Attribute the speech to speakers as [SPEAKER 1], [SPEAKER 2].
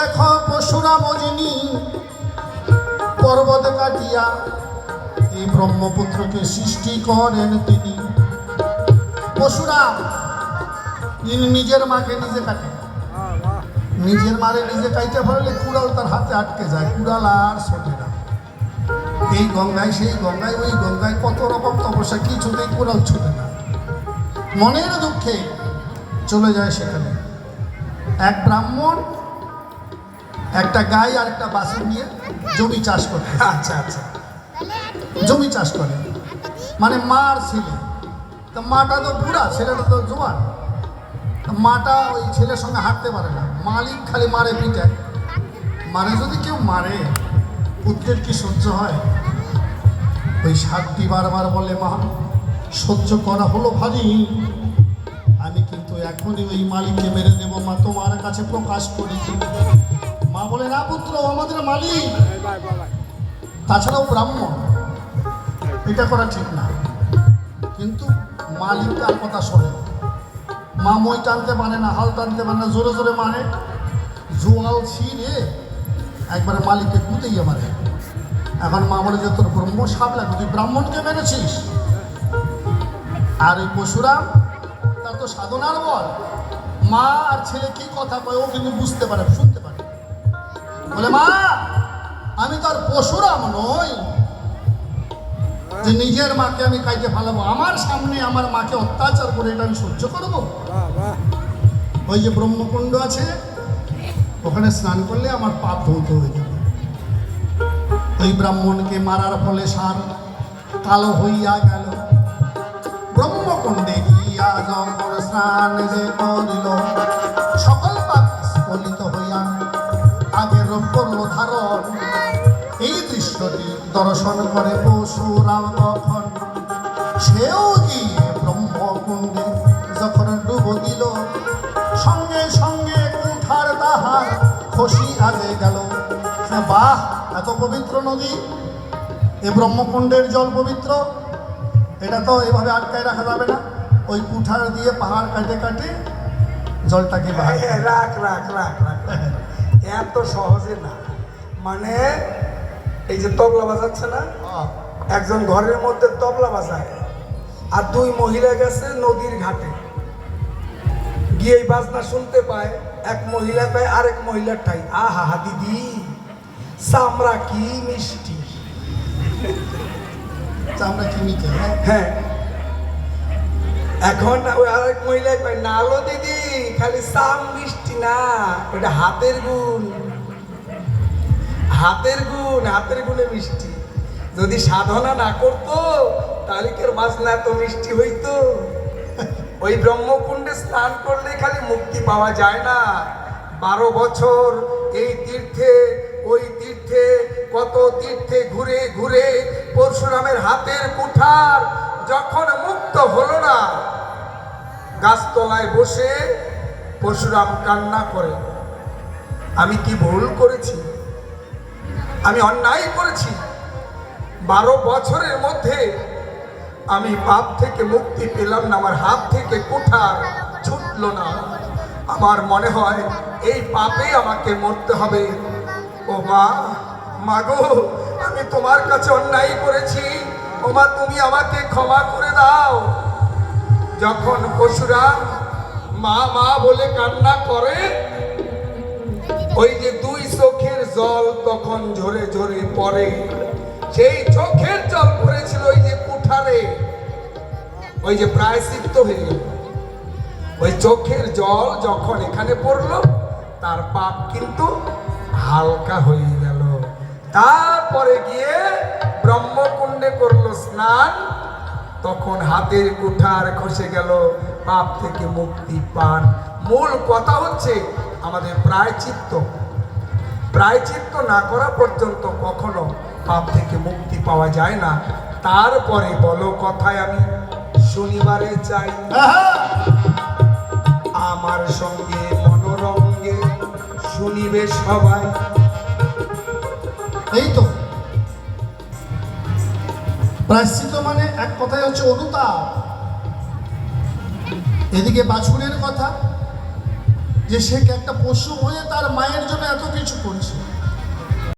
[SPEAKER 1] দেখো পশুরা মজিনী পর্বত কাটিয়া এই ব্রহ্মপুত্রকে সৃষ্টি করেন তিনি। পশুরাম নিজের মাকে নিজে কাটে, নিজের মারে নিজে কাইতে পারলে কুড়াল তার হাতে আটকে যায়, কুড়াল আর ছোটে না। এই গঙ্গায় সেই গঙ্গায়, ওই গঙ্গায় কত রকম তপস্যা, কিছুতেই কুড়াল ছুটে না। মনের দুঃখে চলে যায় সেখানে। এক ব্রাহ্মণ একটা গাই আর একটা বাছুর নিয়ে জমি চাষ করে। আচ্ছা আচ্ছা, জমি চাষ করে মানে মার ছেলে, তা মাটা তো বুড়া, ছেলেটা তো জোয়ান। মাটা ওই ছেলের সঙ্গে হাঁটতে পারে না, মালিক খালি মারে পিটায়। মানে যদি কেউ মারে পুত্রের কি সহ্য হয়? ওই সাতটি বারবার বলে, মা সহ্য করা হলো ভারী, আমি কিন্তু এখনই ওই মালিককে মেরে দেবো, মা তোমার কাছে প্রকাশ করি। মা বলে, না পুত্র, আমাদের মালিক, তাছাড়াও ব্রাহ্মণ, এটা করা ঠিক না। কিন্তু মালিক তার কথা শোনে। মা মই টানতে পারে না, হাল টানতে পারে না, জোরে জোরে মারে, জোয়াল ছিঁড়ে একবারে মালিককে কুতেইয়ে মারে। এখন মা বলে যে তোর ব্রহ্ম সাপ লাগবে, তুই ব্রাহ্মণকে মেরেছিস। আর ওই পশুরাম তার তো সাধনার বল, মা আর ছেলে কি কথা কয় ও কিন্তু বুঝতে পারে, শুনতে পারে। বলে, মা আমি তো আর পশুরাম নই যে নিজের মাকে আমি কাইতে ফালাবো, আমার সামনে আমার মাকে অত্যাচার করে এটা আমি সহ্য করবো? ওই যে ব্রহ্মকুণ্ড আছে, ওখানে স্নান করলে আমার পাপ ধৌত হয়ে যাবে। ওই ব্রাহ্মণকে মারার ফলে সার কালো হইয়া গেল। ব্রহ্মকুণ্ডে গিয়া যখন স্নান যে করিল, সকল পাপ স্খলিত হইয়া আগের রূপ করল ধারণ। এই দৃশ্যটি দর্শন করে পশুরাম তখন সেও গিয়ে ব্রহ্মকুণ্ডে যখন ডুব দিল, সঙ্গে সঙ্গে কুঠার তাহার খসি আগে গেল। বাহ, এত পবিত্র নদী, এ ব্রহ্মকুণ্ডের জল পবিত্র, এটা তো এভাবে আটকায় রাখা যাবে না। ওই কুঠার দিয়ে পাহাড় কাটে কাটে জলটাকে
[SPEAKER 2] রাখ রাখ রাখ রাখ, এত সহজে না। মানে এই যে তবলা বাজাচ্ছে না, একজন ঘরের মধ্যে তবলা বাজায়, আর দুই মহিলা গেছে নদীর ঘাটে গিয়ে এই বাজনা শুনতে পায়। এক মহিলা পায় আরেক মহিলার ঠাই, আহা হা দিদি চামড়া কি মিষ্টি।
[SPEAKER 1] চামড়া কি মিঠে?
[SPEAKER 2] হ্যাঁ, এখন ওই আরেক মহিলা পায়, নালো দিদি খালি চাম মিষ্টি না, ওটা হাতের গুণ, হাতের গুণ, হাতের গুণে মিষ্টি। যদি সাধনা না করতো তাহলে কি বাজনা এত মিষ্টি হইতো? ওই ব্রহ্মকুণ্ডে স্নান করলে খালি মুক্তি পাওয়া যায় না, 12 বছর এই তীর্থে ওই তীর্থে, কত তীর্থে ঘুরে ঘুরে পরশুরামের হাতের কুঠার যখন মুক্ত হলো না, গাছতলায় বসে পরশুরাম কান্না করে, আমি কি ভুল করেছি, আমি অন্যায় করেছি, 12 বছরের মধ্যে আমি পাপ থেকে মুক্তি পেলাম না, আমার হাত থেকে কুঠার ছুটলো না, আমার মনে হয় এই পাপে আমাকে মরতে হবে। ও মা, মাগো আমি তোমার কাছে অন্যায় করেছি, ও মা তুমি আমাকে ক্ষমা করে দাও। যখন পরশুরাম মা মা বলে কান্না করে, ওই যে 2 চোখের জল তখন ঝরে ঝরে পড়ে, সেই চোখের জল পড়েছিল ওই যে কুঠারে, ওই যে প্রায়শ্চিত্ত হয়ে গেল। ওই চোখের জল যখন এখানে পড়লো, তার পাপ কিন্তু হালকা হয়ে গেল। তারপরে গিয়ে ব্রহ্মকুণ্ডে করলো স্নান, তখন হাতের কুঠার খসে গেল, পাপ থেকে মুক্তি পান। মূল কথা হচ্ছে আমাদের প্রায়শ্চিত্ত, প্রায়শ্চিত্ত না করা পর্যন্ত কখনো পাপ থেকে মুক্তি পাওয়া যায় না। তারপরে বলো কথায় আমি শনিবারে চাই, আমার সঙ্গে মনোরঙ্গে শুনিবে সবাই।
[SPEAKER 1] এই তো প্রায়শ্চিত্ত মানে এক কথায় হচ্ছে অনুতাপ। এদিকে বাছুরের কথা, যে সে একটা পশু হয়ে তার মায়ের জন্য এত কিছু করছে।